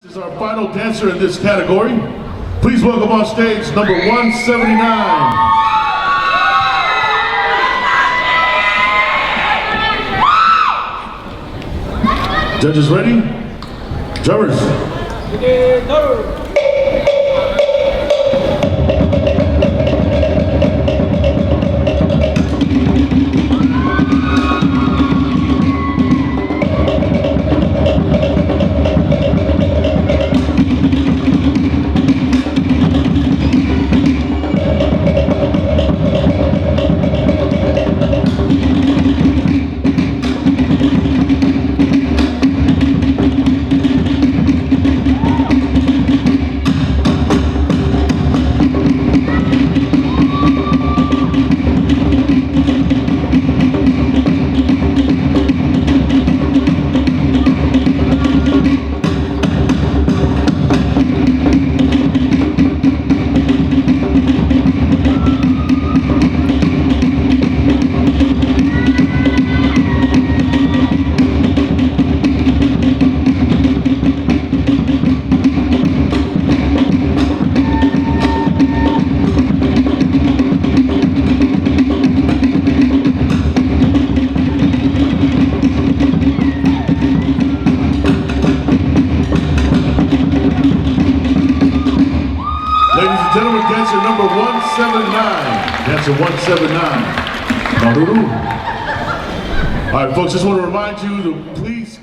This is our final dancer in this category. Please welcome on stage number 179. Judges ready? Drummers. Ladies and gentlemen, dancer number 179. Dancer 179. Maruru. All right, folks, just want to remind you to please